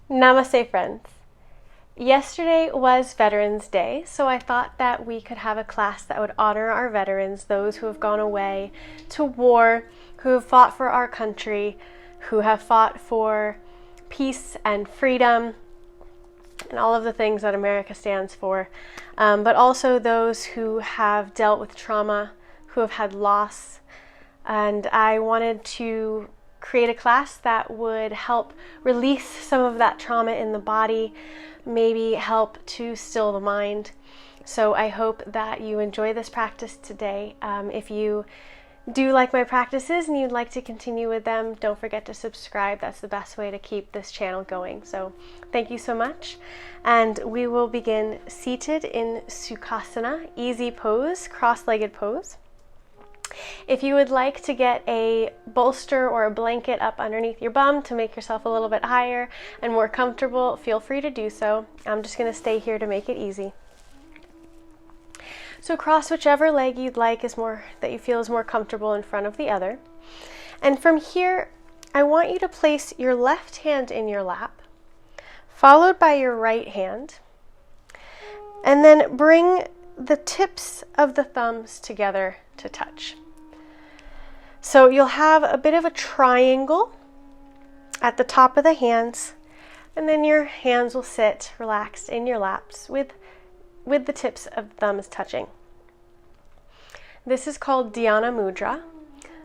Namaste, friends. Yesterday was Veterans Day, so I thought that we could have a class that would honor our veterans, those who have gone away to war, who have fought for our country, who have fought for peace and freedom, and all of the things that America stands for, but also those who have dealt with trauma, who have had loss. And I wanted to create a class that would help release some of that trauma in the body, maybe help to still the mind. So I hope that you enjoy this practice today. If you do like my practices and you'd like to continue with them, don't forget to subscribe. That's the best way to keep this channel going. So thank you so much. And we will begin seated in Sukhasana, easy pose, cross-legged pose. If you would like to get a bolster or a blanket up underneath your bum to make yourself a little bit higher and more comfortable, feel free to do so. I'm just going to stay here to make it easy. So cross whichever leg you'd like that you feel is more comfortable in front of the other. And from here, I want you to place your left hand in your lap, followed by your right hand, and then bring the tips of the thumbs together to touch. So you'll have a bit of a triangle at the top of the hands, and then your hands will sit relaxed in your laps with the tips of the thumbs touching. This is called Dhyana Mudra.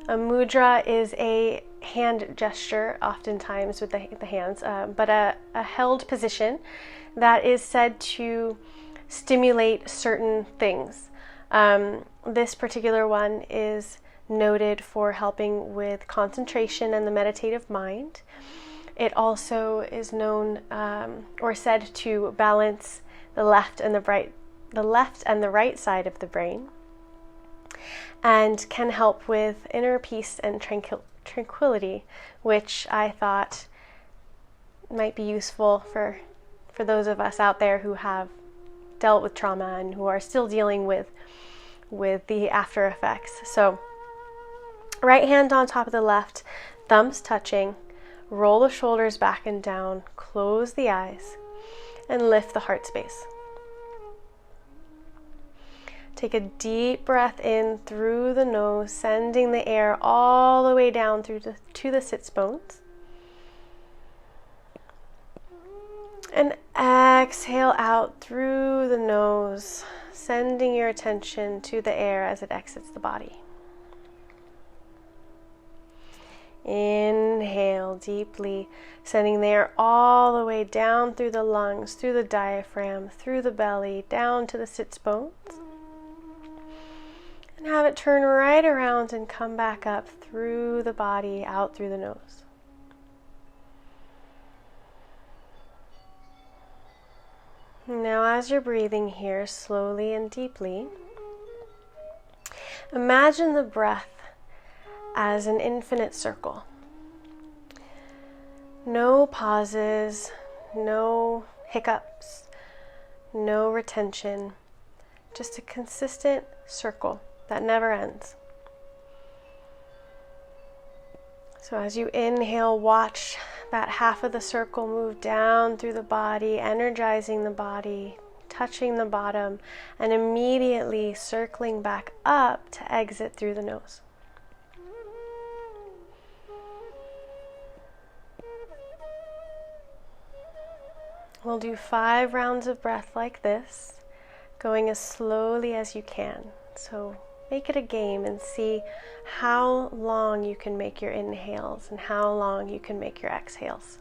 A mudra is a hand gesture, oftentimes with the hands, but a held position that is said to stimulate certain things. This particular one is noted for helping with concentration and the meditative mind. It also is known or said to balance the left and the right side of the brain, and can help with inner peace and tranquility, which I thought might be useful for those of us out there who have dealt with trauma and who are still dealing with the after effects. So right hand on top of the left, thumbs touching, roll the shoulders back and down, close the eyes, and lift the heart space. Take a deep breath in through the nose, sending the air all the way down to the sits bones. And exhale out through the nose, sending your attention to the air as it exits the body. Inhale deeply, sending the air all the way down through the lungs, through the diaphragm, through the belly, down to the sits bones. And have it turn right around and come back up through the body, out through the nose. Now, as you're breathing here slowly and deeply, imagine the breath as an infinite circle. No pauses, no hiccups, no retention, just a consistent circle that never ends. So as you inhale, watch that half of the circle move down through the body, energizing the body, touching the bottom, and immediately circling back up to exit through the nose. We'll do 5 rounds of breath like this, going as slowly as you can. So make it a game and see how long you can make your inhales and how long you can make your exhales.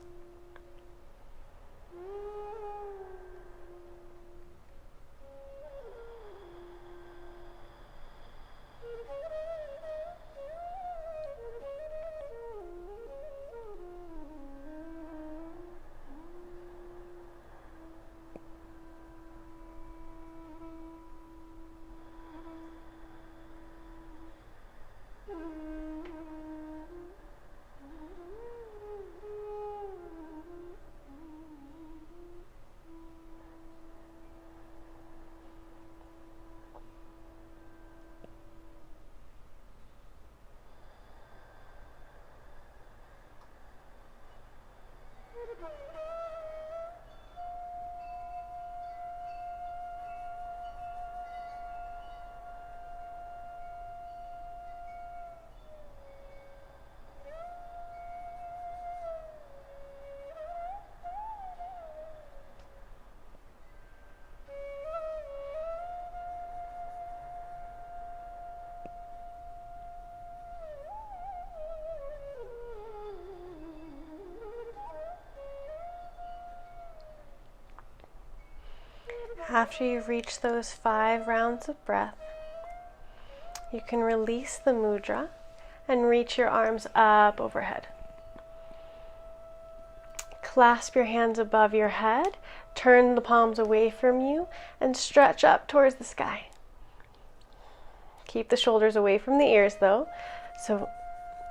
After you've reached those 5 rounds of breath, you can release the mudra and reach your arms up overhead. Clasp your hands above your head, turn the palms away from you, and stretch up towards the sky. Keep the shoulders away from the ears though, so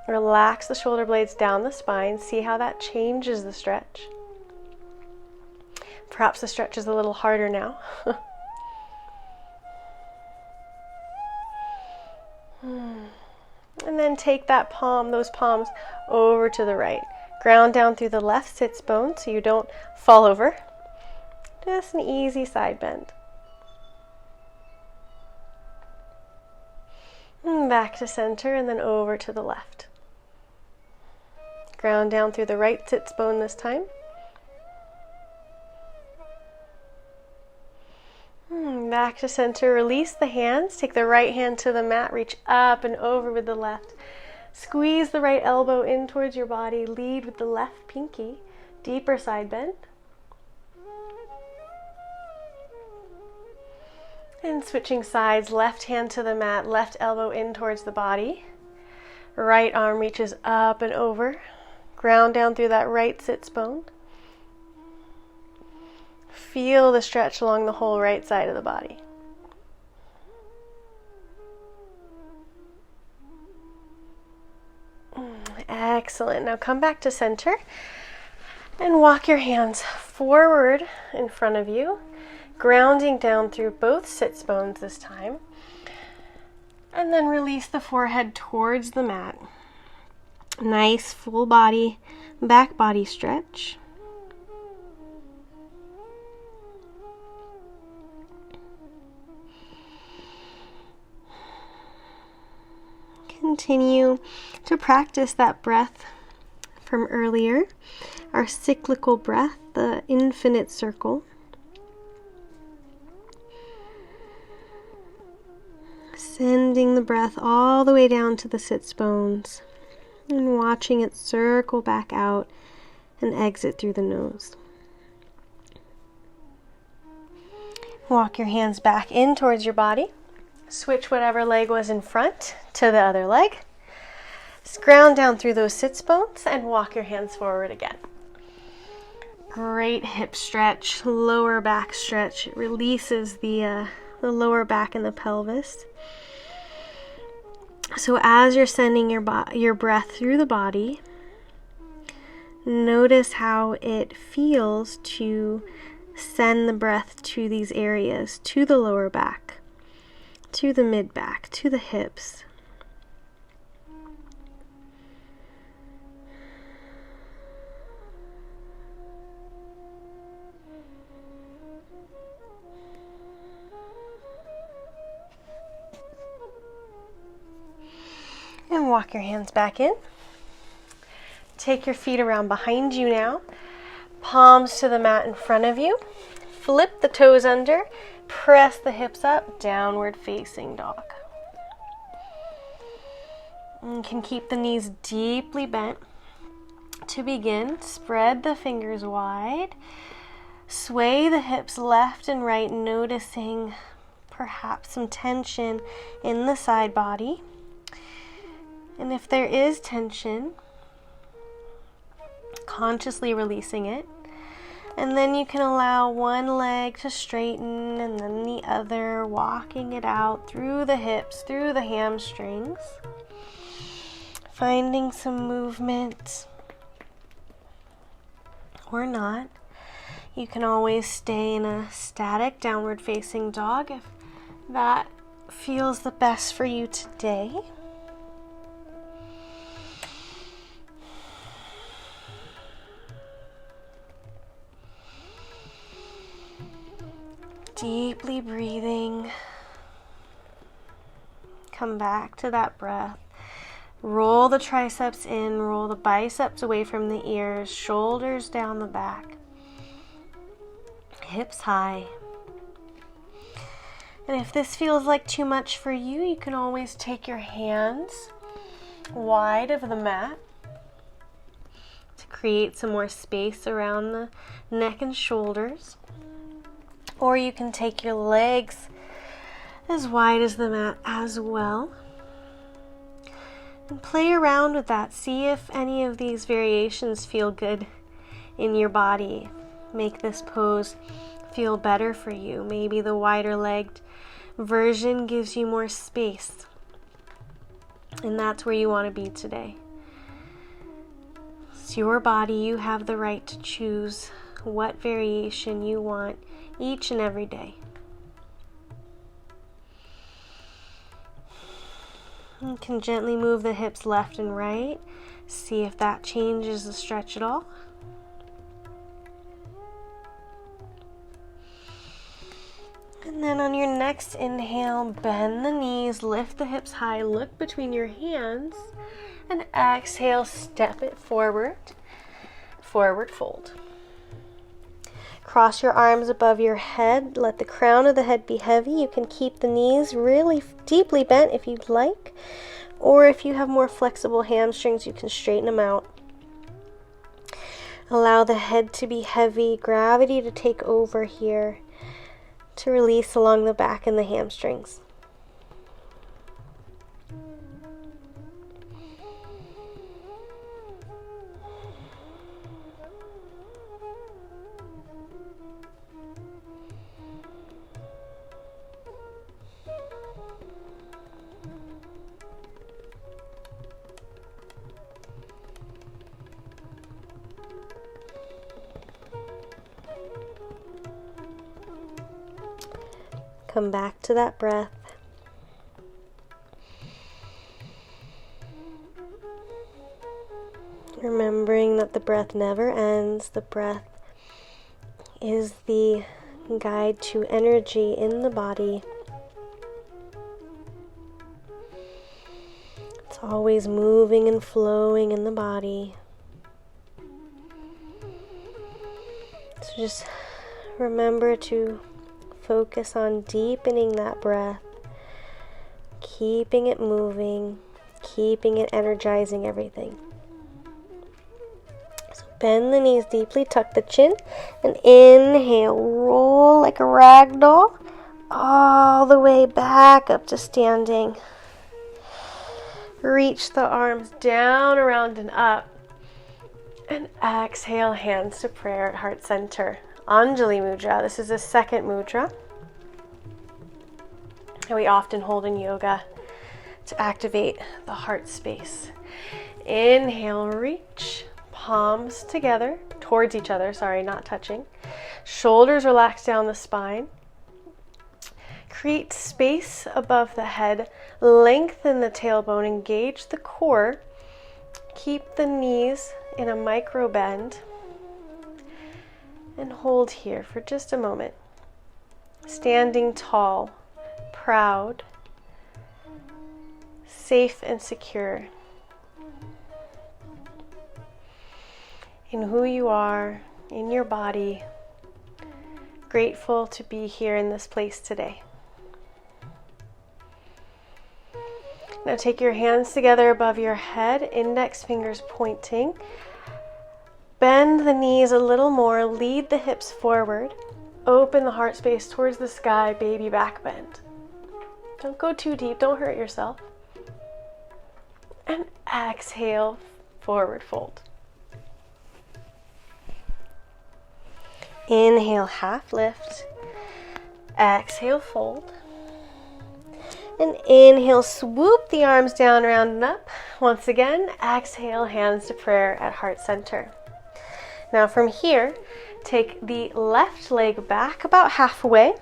relax the shoulder blades down the spine. See how that changes the stretch. Perhaps the stretch is a little harder now. And then take those palms over to the right. Ground down through the left sits bone so you don't fall over. Just an easy side bend. And back to center and then over to the left. Ground down through the right sits bone this time. Back to center, release the hands, take the right hand to the mat, reach up and over with the left. Squeeze the right elbow in towards your body, lead with the left pinky, deeper side bend. And switching sides, left hand to the mat, left elbow in towards the body. Right arm reaches up and over, ground down through that right sits bone. Feel the stretch along the whole right side of the body. Excellent. Now come back to center and walk your hands forward in front of you, grounding down through both sits bones this time. And then release the forehead towards the mat. Nice full body, back body stretch. Continue to practice that breath from earlier, our cyclical breath, the infinite circle. Sending the breath all the way down to the sits bones and watching it circle back out and exit through the nose. Walk your hands back in towards your body. Switch whatever leg was in front to the other leg. Just ground down through those sits bones and walk your hands forward again. Great hip stretch, lower back stretch. It releases the lower back and the pelvis. So as you're sending your breath through the body, notice how it feels to send the breath to these areas, to the lower back, to the mid back, to the hips. And walk your hands back in. Take your feet around behind you now. Palms to the mat in front of you. Flip the toes under. Press the hips up, downward facing dog. You can keep the knees deeply bent. To begin, spread the fingers wide. Sway the hips left and right, noticing perhaps some tension in the side body. And if there is tension, consciously releasing it. And then you can allow one leg to straighten and then the other, walking it out through the hips, through the hamstrings. Finding some movement or not. You can always stay in a static downward facing dog if that feels the best for you today. Deeply breathing. Come back to that breath. Roll the triceps in, roll the biceps away from the ears, shoulders down the back, hips high. And if this feels like too much for you, you can always take your hands wide of the mat to create some more space around the neck and shoulders. Or you can take your legs as wide as the mat as well. And play around with that. See if any of these variations feel good in your body. Make this pose feel better for you. Maybe the wider legged version gives you more space. And that's where you want to be today. It's your body. You have the right to choose what variation you want each and every day. You can gently move the hips left and right. See if that changes the stretch at all. And then on your next inhale, bend the knees, lift the hips high, look between your hands, and exhale, step it forward, forward fold. Cross your arms above your head, let the crown of the head be heavy. You can keep the knees really deeply bent if you'd like, or if you have more flexible hamstrings, you can straighten them out. Allow the head to be heavy, gravity to take over here, to release along the back and the hamstrings. Come back to that breath. Remembering that the breath never ends. The breath is the guide to energy in the body. It's always moving and flowing in the body. So just remember to focus on deepening that breath, keeping it moving, keeping it energizing everything. So bend the knees deeply, tuck the chin, and inhale, roll like a rag doll all the way back up to standing. Reach the arms down, around, and up. And exhale, hands to prayer at heart center. Anjali Mudra. This is a second mudra that we often hold in yoga to activate the heart space. Inhale, reach, palms together, towards each other, sorry, not touching. Shoulders relax down the spine. Create space above the head, lengthen the tailbone, engage the core. Keep the knees in a micro bend. And hold here for just a moment. Standing tall, proud, safe and secure in who you are, in your body. Grateful to be here in this place today. Now take your hands together above your head, index fingers pointing. Bend the knees a little more, lead the hips forward, open the heart space towards the sky, baby back bend. Don't go too deep, don't hurt yourself. And exhale, forward fold. Inhale, half lift. Exhale, fold. And inhale, swoop the arms down, round and up. Once again, exhale, hands to prayer at heart center. Now from here, take the left leg back about halfway.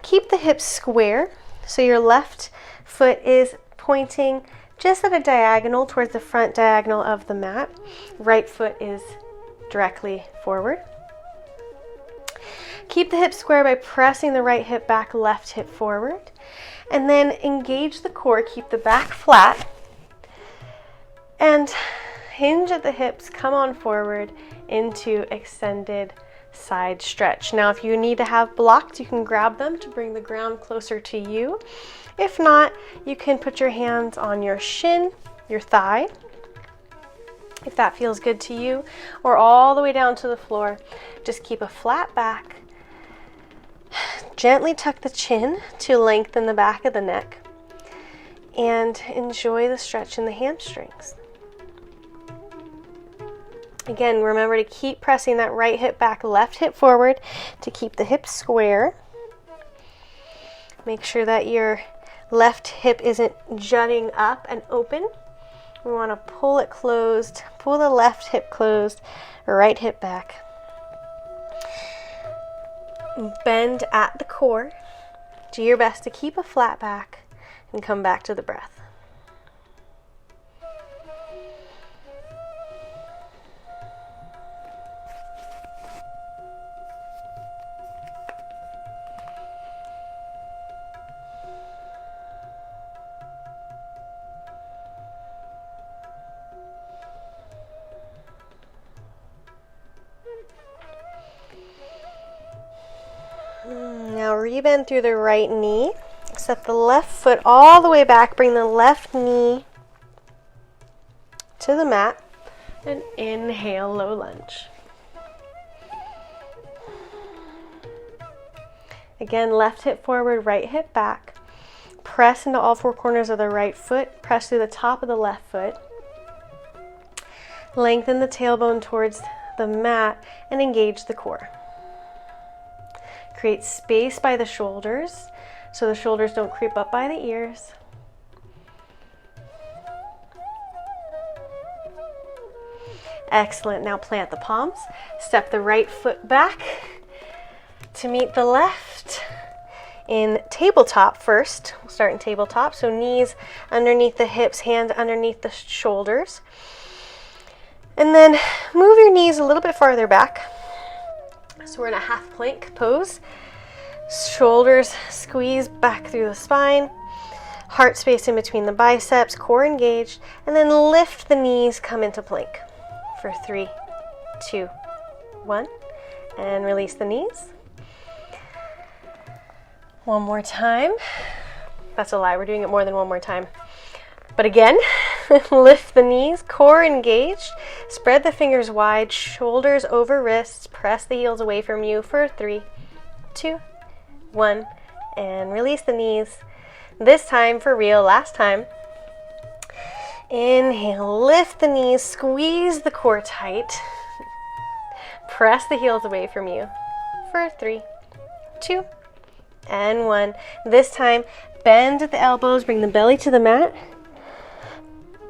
Keep the hips square, so your left foot is pointing just at a diagonal towards the front diagonal of the mat. Right foot is directly forward. Keep the hips square by pressing the right hip back, left hip forward. And then engage the core, keep the back flat. And hinge at the hips, come on forward into extended side stretch. Now if you need to have blocks, you can grab them to bring the ground closer to you. If not, you can put your hands on your shin, your thigh, if that feels good to you, or all the way down to the floor. Just keep a flat back Gently tuck the chin to lengthen the back of the neck and enjoy the stretch in the hamstrings. Again, remember to keep pressing that right hip back, left hip forward to keep the hips square. Make sure that your left hip isn't jutting up and open. We want to pull it closed, pull the left hip closed, right hip back. Bend at the core. Do your best to keep a flat back and come back to the breath. Now rebend through the right knee. Set the left foot all the way back. Bring the left knee to the mat. And inhale, low lunge. Again, left hip forward, right hip back. Press into all four corners of the right foot. Press through the top of the left foot. Lengthen the tailbone towards the mat and engage the core. Create space by the shoulders so the shoulders don't creep up by the ears. Excellent. Now plant the palms. Step the right foot back to meet the left in tabletop first. We'll start in tabletop. So knees underneath the hips, hands underneath the shoulders. And then move your knees a little bit farther back. So we're in a half plank pose. Shoulders squeeze back through the spine. Heart space in between the biceps, core engaged. And then lift the knees, come into plank for 3, 2, 1. And release the knees. One more time. That's a lie, we're doing it more than one more time. But again, lift the knees, core engaged, spread the fingers wide, shoulders over wrists, press the heels away from you for 3, 2, 1, and release the knees. This time for real, last time. Inhale, lift the knees, squeeze the core tight, press the heels away from you for 3, 2, and 1. This time, bend at the elbows, bring the belly to the mat.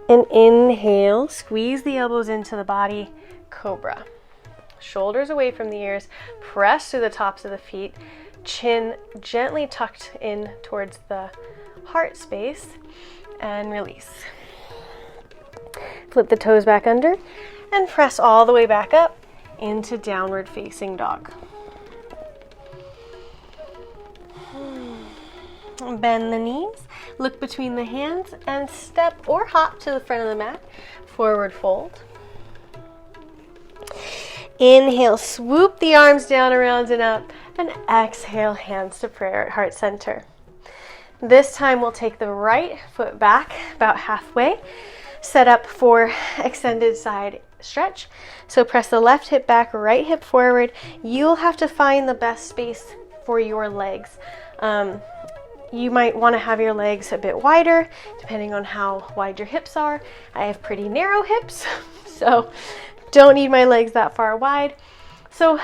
And inhale, squeeze the elbows into the body, cobra. Shoulders away from the ears, press through the tops of the feet, chin gently tucked in towards the heart space, and release. Flip the toes back under and press all the way back up into downward facing dog. Bend the knees, look between the hands, and step or hop to the front of the mat. Forward fold. Inhale, swoop the arms down, around and up, and exhale, hands to prayer at heart center. This time we'll take the right foot back about halfway, set up for extended side stretch. So press the left hip back, right hip forward. You'll have to find the best space for your legs. You might want to have your legs a bit wider, depending on how wide your hips are. I have pretty narrow hips, so don't need my legs that far wide. So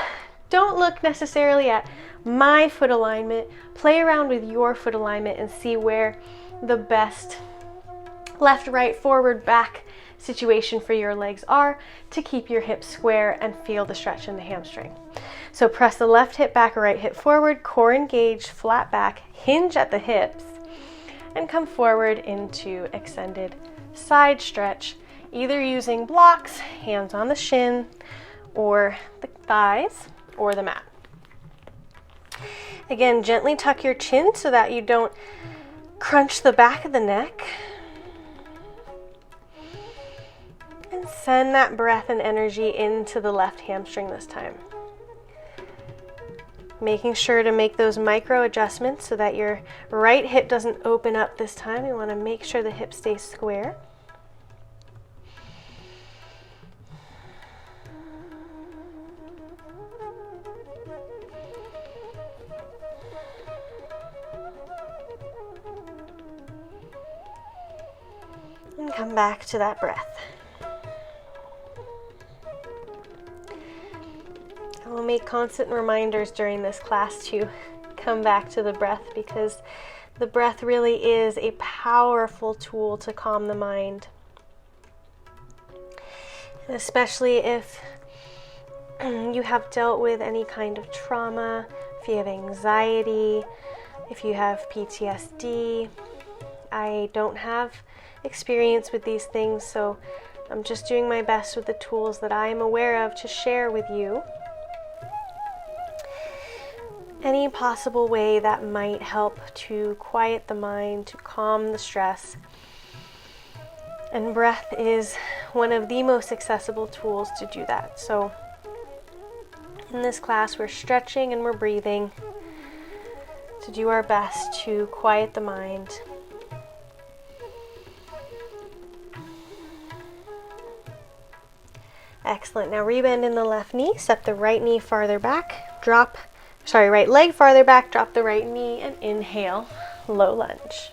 don't look necessarily at my foot alignment. Play around with your foot alignment and see where the best left, right, forward, back situation for your legs are to keep your hips square and feel the stretch in the hamstring. So press the left hip back, right hip forward, core engaged, flat back, hinge at the hips, and come forward into extended side stretch, either using blocks, hands on the shin, or the thighs, or the mat. Again, gently tuck your chin so that you don't crunch the back of the neck. And send that breath and energy into the left hamstring this time. Making sure to make those micro adjustments so that your right hip doesn't open up this time. You want to make sure the hip stays square. come back to that breath. I will make constant reminders during this class to come back to the breath, because the breath really is a powerful tool to calm the mind. And especially if you have dealt with any kind of trauma, if you have anxiety, if you have PTSD. I don't have experience with these things, so I'm just doing my best with the tools that I am aware of to share with you. Any possible way that might help to quiet the mind, to calm the stress. And breath is one of the most accessible tools to do that. So in this class, we're stretching and we're breathing to do our best to quiet the mind. Excellent. Now rebend in the left knee, step the right knee farther back, right leg farther back, drop the right knee, and inhale, low lunge.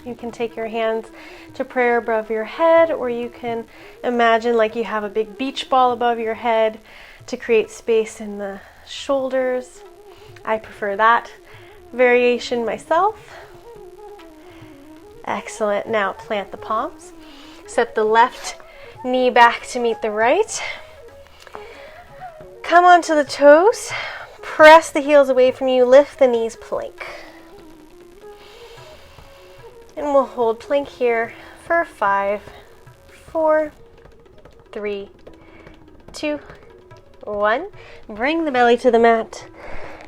You can take your hands to prayer above your head, or you can imagine like you have a big beach ball above your head to create space in the shoulders. I prefer that variation myself. Excellent. Now plant the palms. Step the left knee back to meet the right. Come onto the toes. Press the heels away from you. Lift the knees, plank. And we'll hold plank here for 5, 4, 3, 2, 1. Bring the belly to the mat.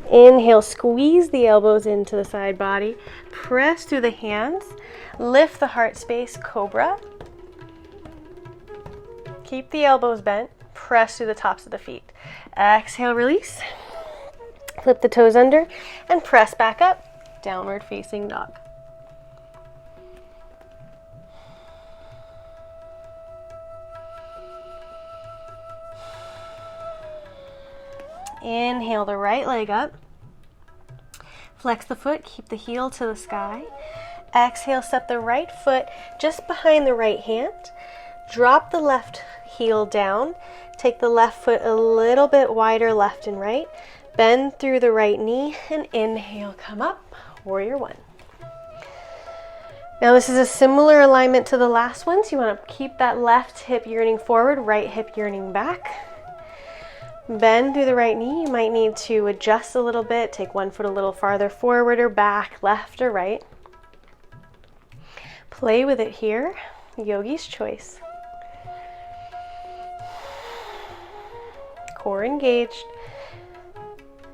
Inhale, squeeze the elbows into the side body. Press through the hands. Lift the heart space, cobra. Keep the elbows bent. Press through the tops of the feet. Exhale, release. Flip the toes under and press back up. Downward facing dog. Inhale the right leg up. Flex the foot, keep the heel to the sky. Exhale, step the right foot just behind the right hand. Drop the left heel down. Take the left foot a little bit wider left and right. Bend through the right knee and inhale, come up, warrior one. Now this is a similar alignment to the last one, so you want to keep that left hip yearning forward, right hip yearning back. Bend through the right knee. You might need to adjust a little bit. Take one foot a little farther forward or back, left or right. Play with it here. Yogi's choice. Core engaged.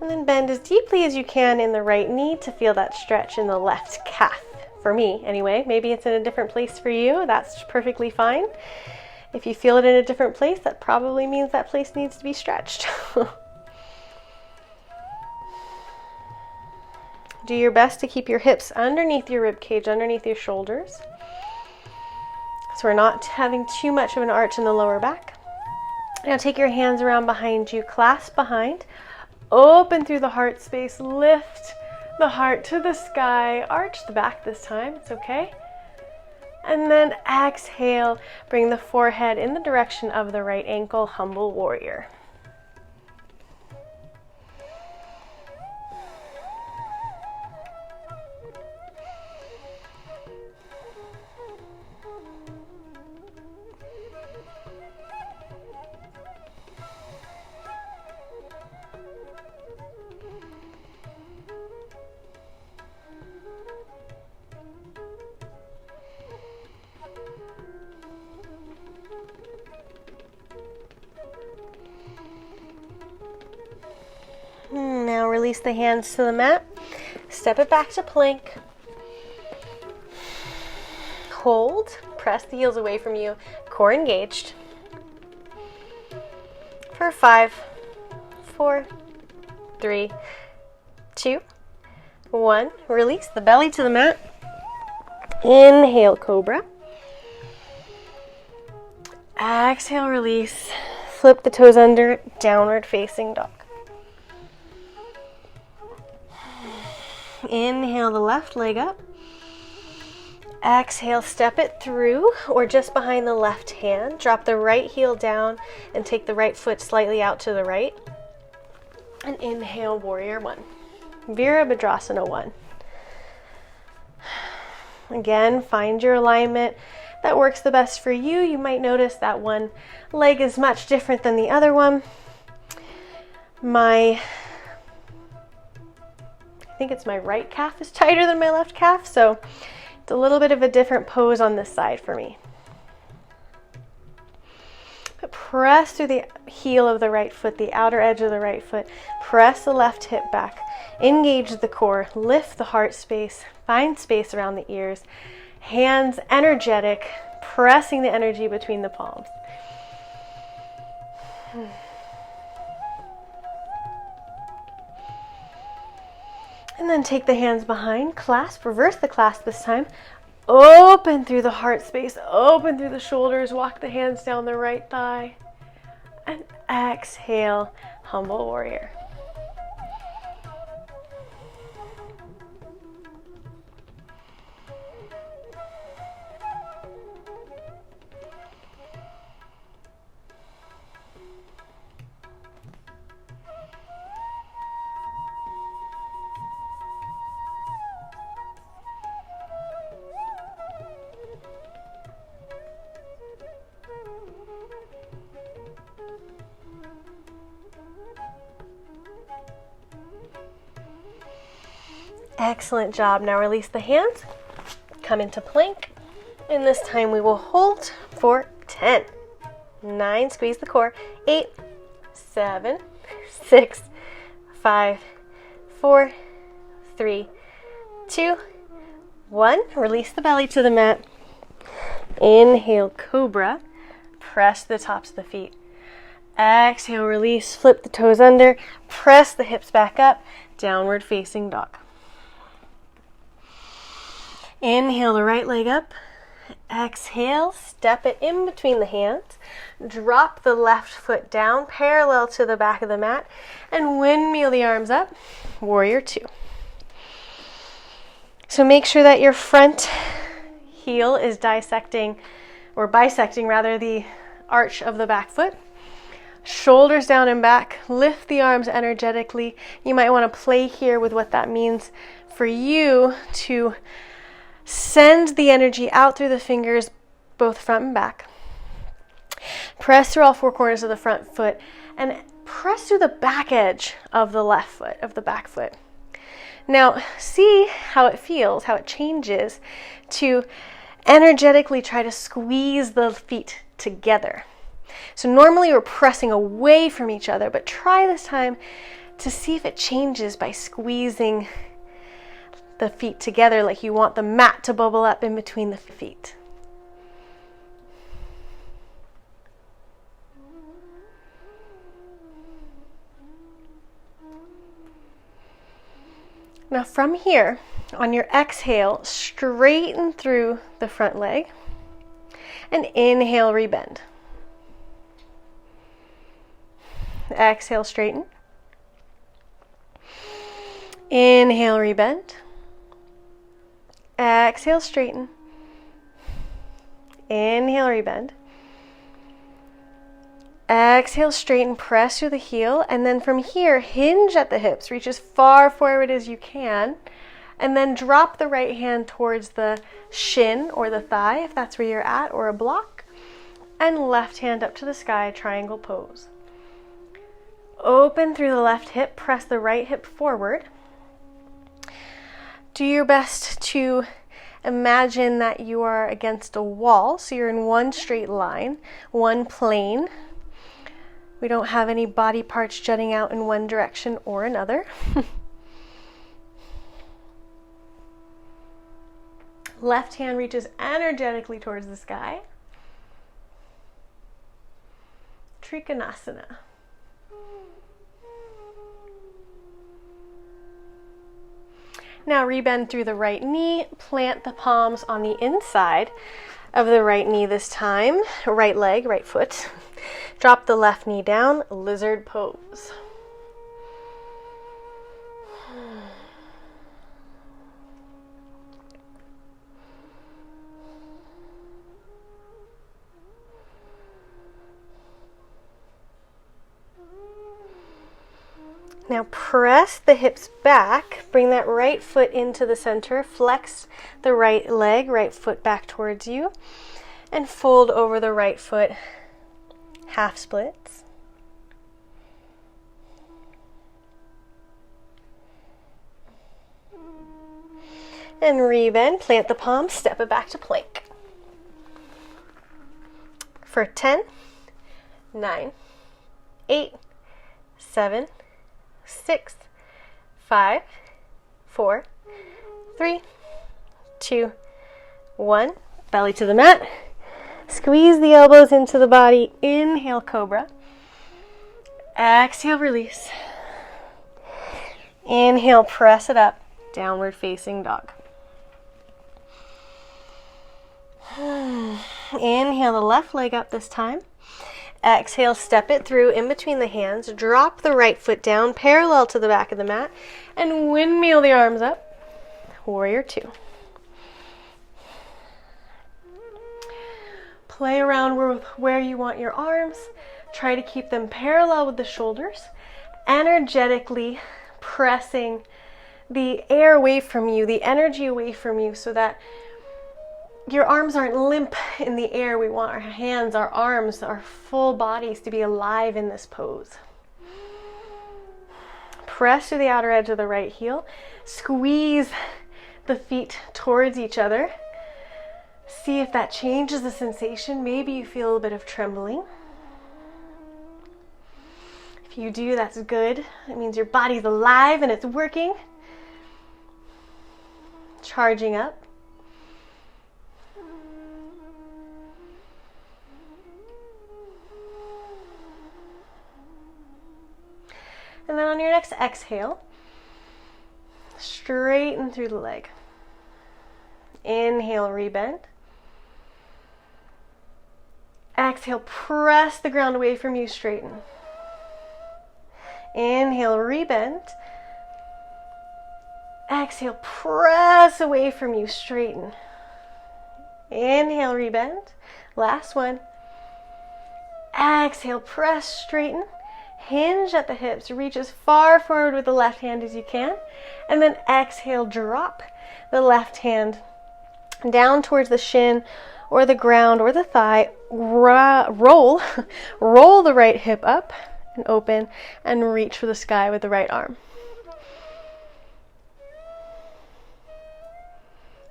And then bend as deeply as you can in the right knee to feel that stretch in the left calf. For me, anyway. Maybe it's in a different place for you. That's perfectly fine. If you feel it in a different place, that probably means that place needs to be stretched. Do your best to keep your hips underneath your rib cage, underneath your shoulders. So we're not having too much of an arch in the lower back. Now take your hands around behind you, clasp behind, open through the heart space, lift the heart to the sky, arch the back this time, it's okay. And then exhale, bring the forehead in the direction of the right ankle, humble warrior. Now release the hands to the mat. Step it back to plank. Hold. Press the heels away from you. Core engaged. For 5, 4, 3, 2, 1. Release the belly to the mat. Inhale, cobra. Exhale, release. Flip the toes under, downward facing dog. Inhale the left leg up. Exhale, step it through or just behind the left hand. Drop the right heel down and take the right foot slightly out to the right. And inhale, warrior one. Virabhadrasana one. Again, find your alignment that works the best for you. You might notice that one leg is much different than the other one. I think it's my right calf is tighter than my left calf, so it's a little bit of a different pose on this side for me. But press through the heel of the right foot, the outer edge of the right foot. Press the left hip back. Engage the core. Lift the heart space. Find space around the ears. Hands energetic, pressing the energy between the palms. And then take the hands behind, clasp, reverse the clasp this time. Open through the heart space, open through the shoulders, walk the hands down the right thigh. And exhale, humble warrior. Excellent job. Now release the hands, come into plank, and this time we will hold for 10, 9, squeeze the core, 8, 7, 6, 5, 4, 3, 2, 1. Release the belly to the mat. Inhale, cobra. Press the tops of the feet. Exhale, release, flip the toes under, press the hips back up, downward facing dog. Inhale the right leg up. Exhale, step it in between the hands. Drop the left foot down parallel to the back of the mat and windmill the arms up. Warrior two. So make sure that your front heel is bisecting the arch of the back foot. Shoulders down and back. Lift the arms energetically. You might want to play here with what that means for you to send the energy out through the fingers, both front and back. Press through all four corners of the front foot and press through the back edge of the left foot, of the back foot. Now, see how it feels, how it changes to energetically try to squeeze the feet together. So normally we're pressing away from each other, but try this time to see if it changes by squeezing the feet together like you want the mat to bubble up in between the feet. Now from here, on your exhale, straighten through the front leg and inhale, rebend. Exhale, straighten. Inhale, rebend. Exhale, straighten. Inhale, rebend. Exhale, straighten, press through the heel, and then from here, hinge at the hips. Reach as far forward as you can, and then drop the right hand towards the shin or the thigh, if that's where you're at, or a block, and left hand up to the sky, triangle pose. Open through the left hip, press the right hip forward. Do your best to imagine that you are against a wall, so you're in one straight line, one plane. We don't have any body parts jutting out in one direction or another. Left hand reaches energetically towards the sky. Trikonasana. Now rebend through the right knee, plant the palms on the inside of the right knee this time, right leg, right foot. Drop the left knee down, lizard pose. Now press the hips back, bring that right foot into the center, flex the right leg, right foot back towards you, and fold over the right foot, half splits. And rebend, plant the palms, step it back to plank. For 10, 9, 8, 7, 6, 5, 4, 3, 2, 1. Belly to the mat. Squeeze the elbows into the body. Inhale, cobra. Exhale, release. Inhale, press it up. Downward facing dog. Inhale the left leg up this time. Exhale, step it through in between the hands. Drop the right foot down parallel to the back of the mat and windmill the arms up. Warrior two. Play around with where you want your arms. Try to keep them parallel with the shoulders. Energetically pressing the air away from you, the energy away from you, so that your arms aren't limp in the air. We want our hands, our arms, our full bodies to be alive in this pose. Press to the outer edge of the right heel. Squeeze the feet towards each other. See if that changes the sensation. Maybe you feel a bit of trembling. If you do, that's good. It means your body's alive and it's working. Charging up. And then on your next exhale, straighten through the leg. Inhale, rebend. Exhale, press the ground away from you, straighten. Inhale, rebend. Exhale, press away from you, straighten. Inhale, rebend. Last one. Exhale, press, straighten. Hinge at the hips, reach as far forward with the left hand as you can, and then exhale, drop the left hand down towards the shin or the ground or the thigh. Roll the right hip up and open and reach for the sky with the right arm.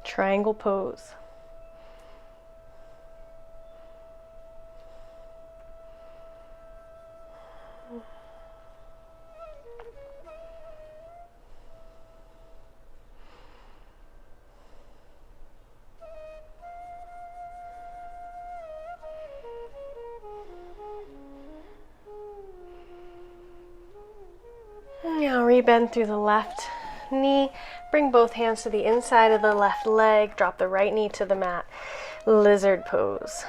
Triangle pose. Now rebend through the left knee. Bring both hands to the inside of the left leg. Drop the right knee to the mat. Lizard pose.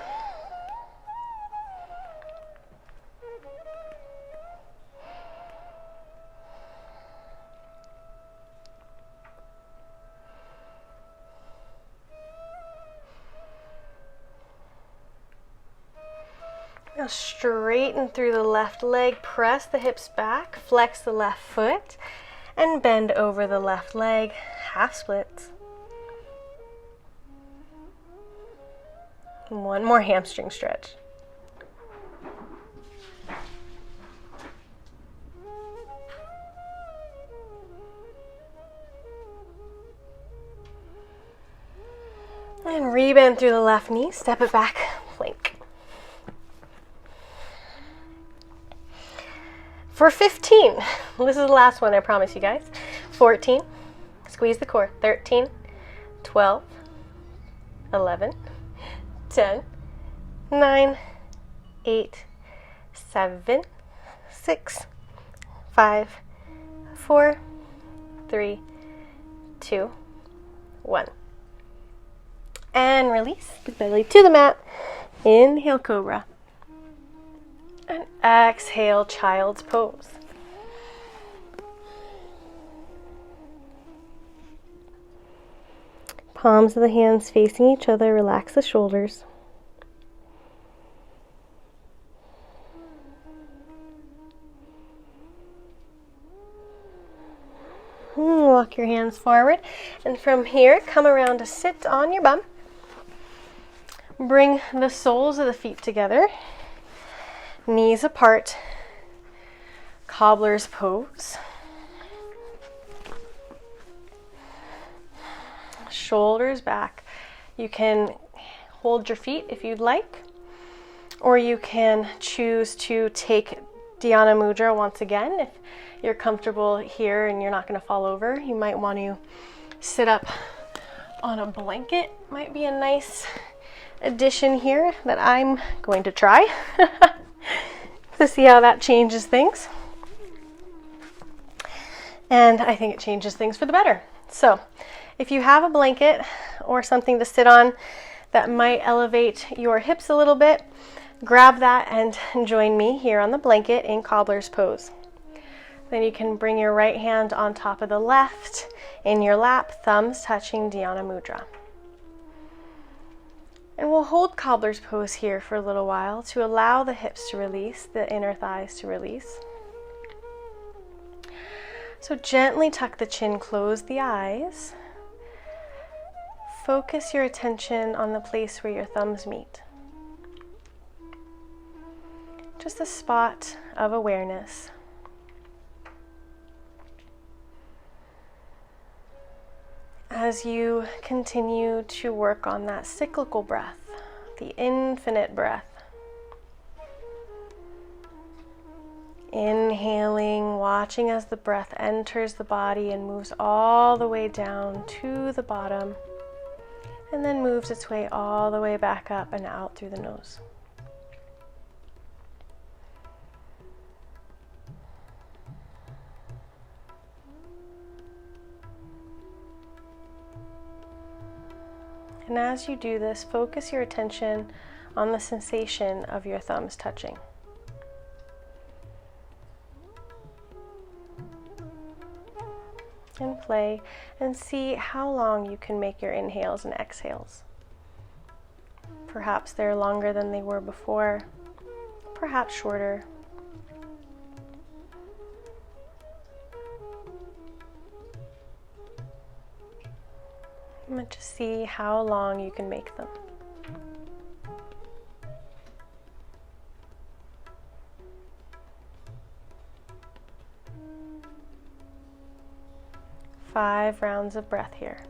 Now straighten through the left leg, press the hips back, flex the left foot, and bend over the left leg, half splits. One more hamstring stretch. And rebend through the left knee, step it back, plank. For 15, this is the last one, I promise you guys. 14, squeeze the core. 13, 12, 11, 10, 9, 8, 7, 6, 5, 4, 3, 2, 1. And release. Good belly to the mat. Inhale, cobra. And exhale, child's pose. Palms of the hands facing each other. Relax the shoulders. Walk your hands forward. And from here, come around to sit on your bum. Bring the soles of the feet together. Knees apart. Cobbler's pose. Shoulders back. You can hold your feet if you'd like, or you can choose to take Dhyana Mudra once again. If you're comfortable here and you're not going to fall over, you might want to sit up on a blanket. Might be a nice addition here that I'm going to try to see how that changes things. And I think it changes things for the better. So if you have a blanket or something to sit on that might elevate your hips a little bit, grab that and join me here on the blanket in cobbler's pose. Then you can bring your right hand on top of the left in your lap, thumbs touching Dhyana Mudra. And we'll hold cobbler's pose here for a little while to allow the hips to release, the inner thighs to release. So gently tuck the chin, close the eyes. Focus your attention on the place where your thumbs meet. Just a spot of awareness. As you continue to work on that cyclical breath, the infinite breath. Inhaling, watching as the breath enters the body and moves all the way down to the bottom, and then moves its way all the way back up and out through the nose. And as you do this, focus your attention on the sensation of your thumbs touching. And play and see how long you can make your inhales and exhales. Perhaps they're longer than they were before, perhaps shorter. And just see how long you can make them. Five rounds of breath here.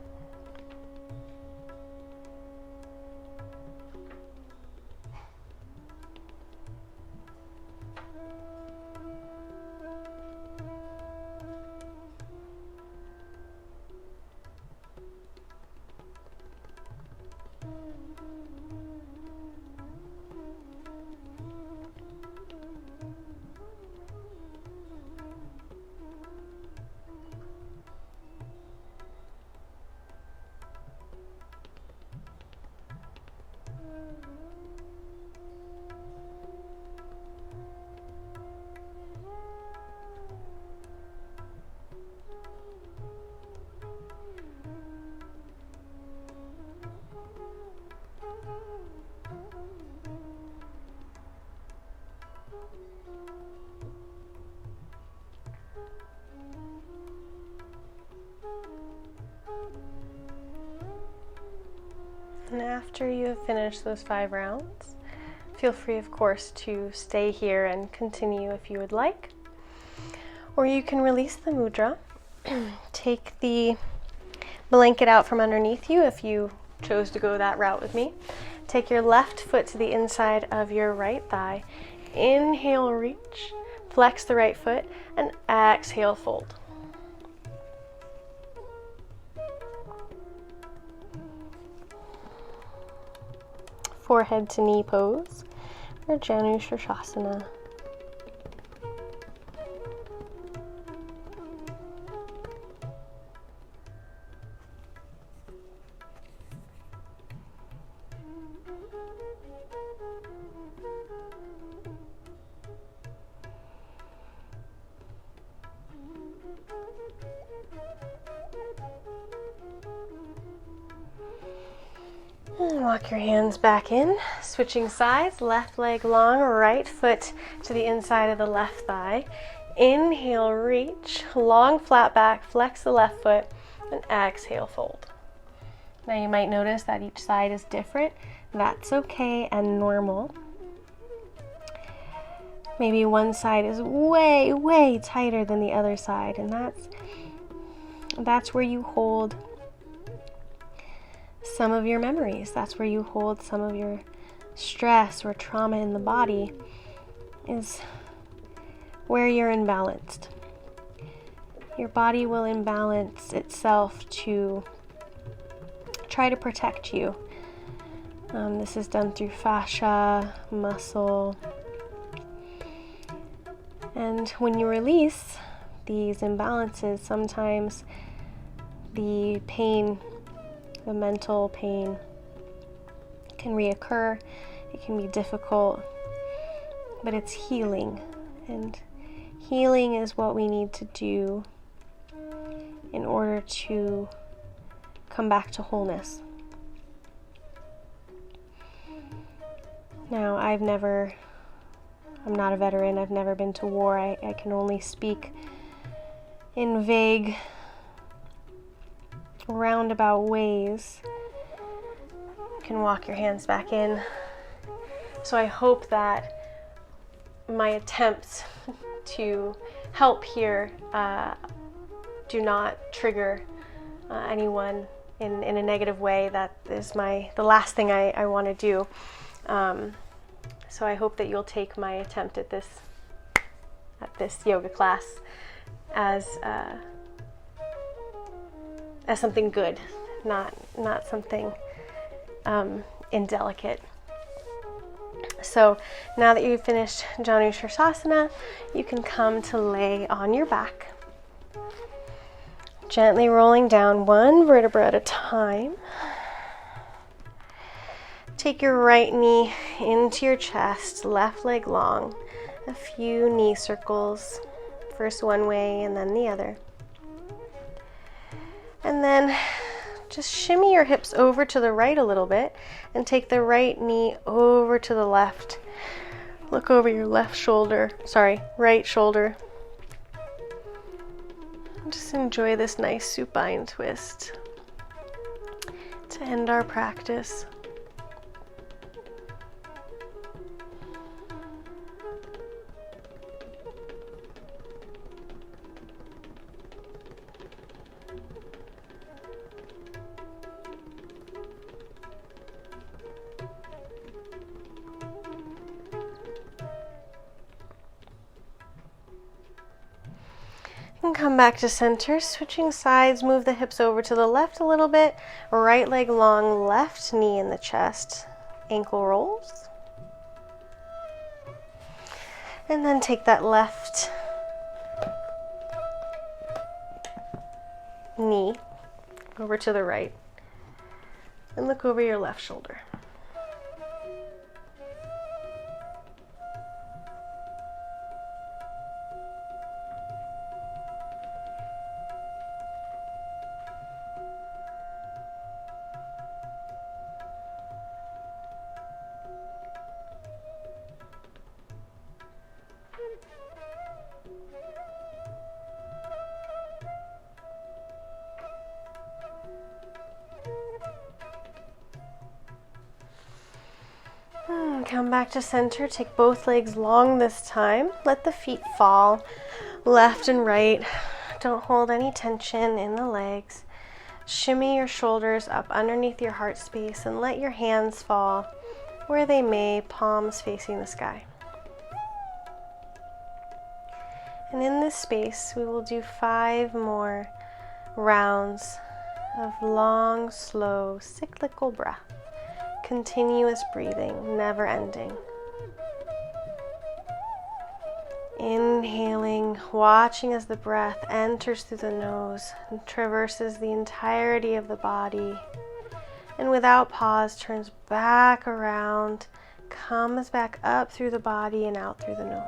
And after you have finished those 5 rounds, feel free, of course, to stay here and continue if you would like. Or you can release the mudra, take the blanket out from underneath you if you chose to go that route with me. Take your left foot to the inside of your right thigh. Inhale, reach, flex the right foot, and exhale, fold. Forehead to knee pose, or Janu Shirshasana. Walk your hands back in, switching sides, left leg long, right foot to the inside of the left thigh. Inhale, reach, long flat back, flex the left foot, and exhale, fold. Now you might notice that each side is different. That's okay and normal. Maybe one side is way, way tighter than the other side, and that's where you hold some of your memories. That's where you hold some of your stress or trauma in the body, is where you're imbalanced. Your body will imbalance itself to try to protect you. This is done through fascia, muscle, and when you release these imbalances, sometimes the pain, the mental pain, can reoccur. It can be difficult, but it's healing, and healing is what we need to do in order to come back to wholeness. Now, I'm not a veteran, I've never been to war, I can only speak in vague, roundabout ways. You can walk your hands back in. So I hope that my attempts to help here do not trigger anyone in a negative way. That is the last thing I want to do. So I hope that you'll take my attempt at this yoga class as something good, not something indelicate. So now that you've finished Janu Sirsasana, you can come to lay on your back, gently rolling down one vertebra at a time. Take your right knee into your chest, left leg long, a few knee circles, first one way and then the other. And then just shimmy your hips over to the right a little bit and take the right knee over to the left. Look over your right shoulder. Just enjoy this nice supine twist to end our practice. And come back to center, switching sides, move the hips over to the left a little bit, right leg long, left knee in the chest, ankle rolls. And then take that left knee over to the right and look over your left shoulder. Come back to center, take both legs long this time. Let the feet fall left and right. Don't hold any tension in the legs. Shimmy your shoulders up underneath your heart space and let your hands fall where they may, palms facing the sky. And in this space, we will do 5 more rounds of long, slow, cyclical breath. Continuous breathing, never ending. Inhaling, watching as the breath enters through the nose and traverses the entirety of the body, and without pause turns back around, comes back up through the body and out through the nose.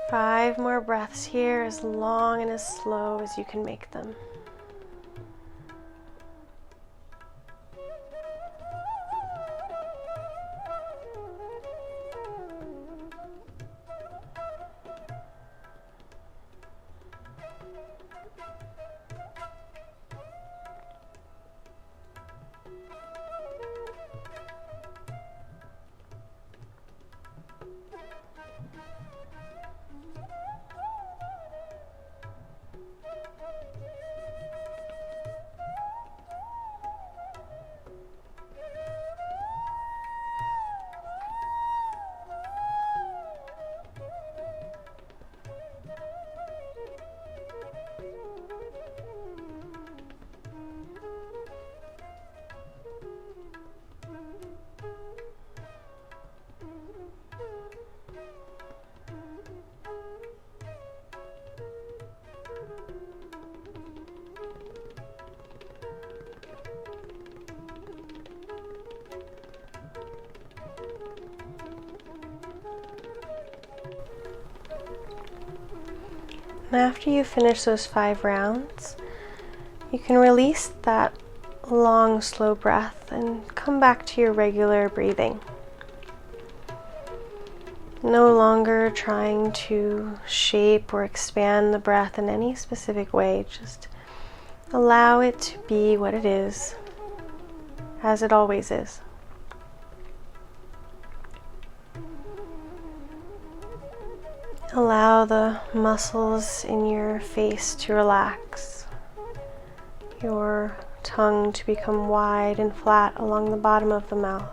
5 more breaths here, as long and as slow as you can make them. And after you finish those 5 rounds, you can release that long, slow breath and come back to your regular breathing. No longer trying to shape or expand the breath in any specific way. Just allow it to be what it is, as it always is. Allow the muscles in your face to relax, your tongue to become wide and flat along the bottom of the mouth,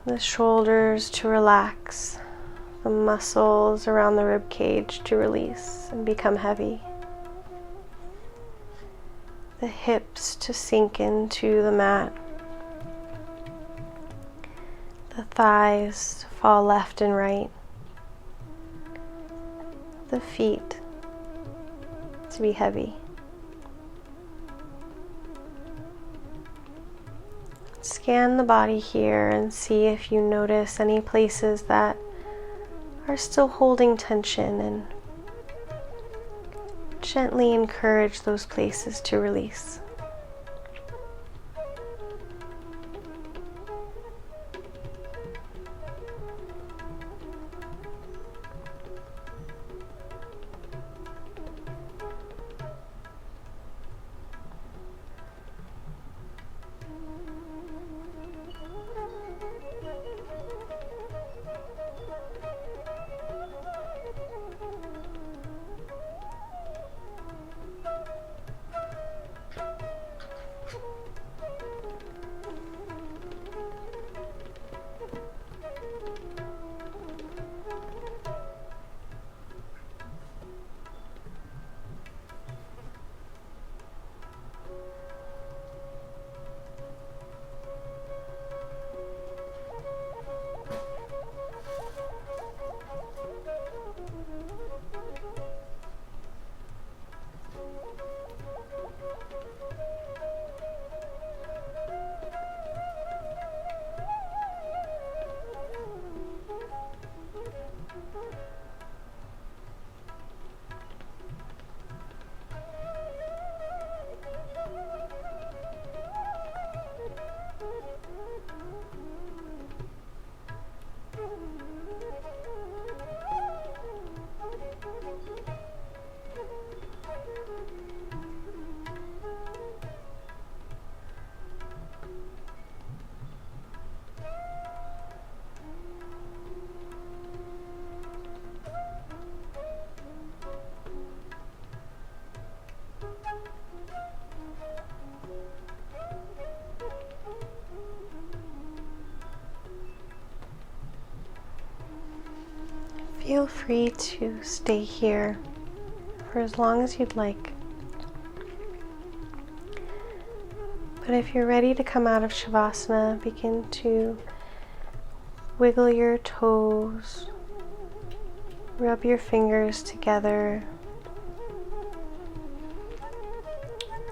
the shoulders to relax, the muscles around the rib cage to release and become heavy, the hips to sink into the mat, the thighs to fall left and right, the feet to be heavy. Scan the body here and see if you notice any places that are still holding tension, and gently encourage those places to release. Feel free to stay here for as long as you'd like. But if you're ready to come out of Shavasana, begin to wiggle your toes, rub your fingers together,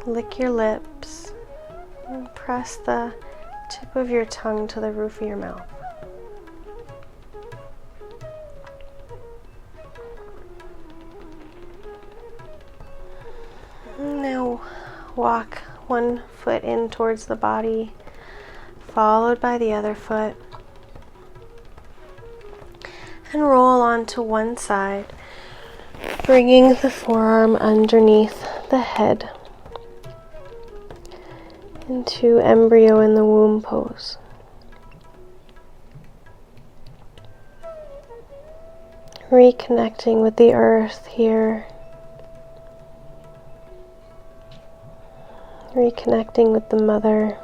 lick your lips, and press the tip of your tongue to the roof of your mouth. Now walk one foot in towards the body, followed by the other foot, and roll onto one side, bringing the forearm underneath the head into embryo in the womb pose. Reconnecting with the earth here. Reconnecting with the mother.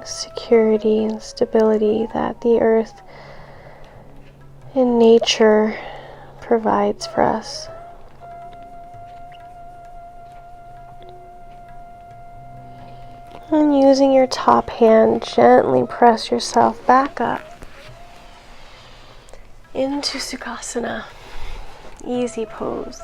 Security and stability that the earth and nature provides for us. And using your top hand, gently press yourself back up into Sukhasana, easy pose.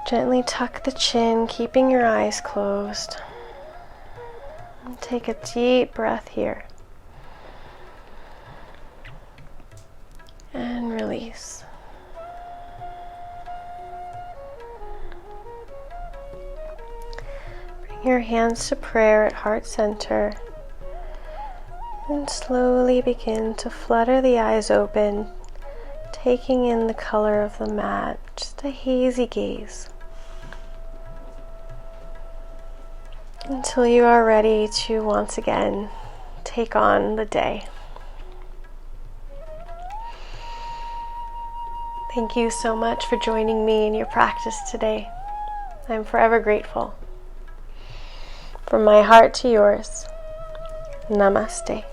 Gently tuck the chin, keeping your eyes closed. And take a deep breath here. And release. Bring your hands to prayer at heart center. And slowly begin to flutter the eyes open, taking in the color of the mat, just a hazy gaze. Until you are ready to once again take on the day. Thank you so much for joining me in your practice today. I'm forever grateful. From my heart to yours, Namaste.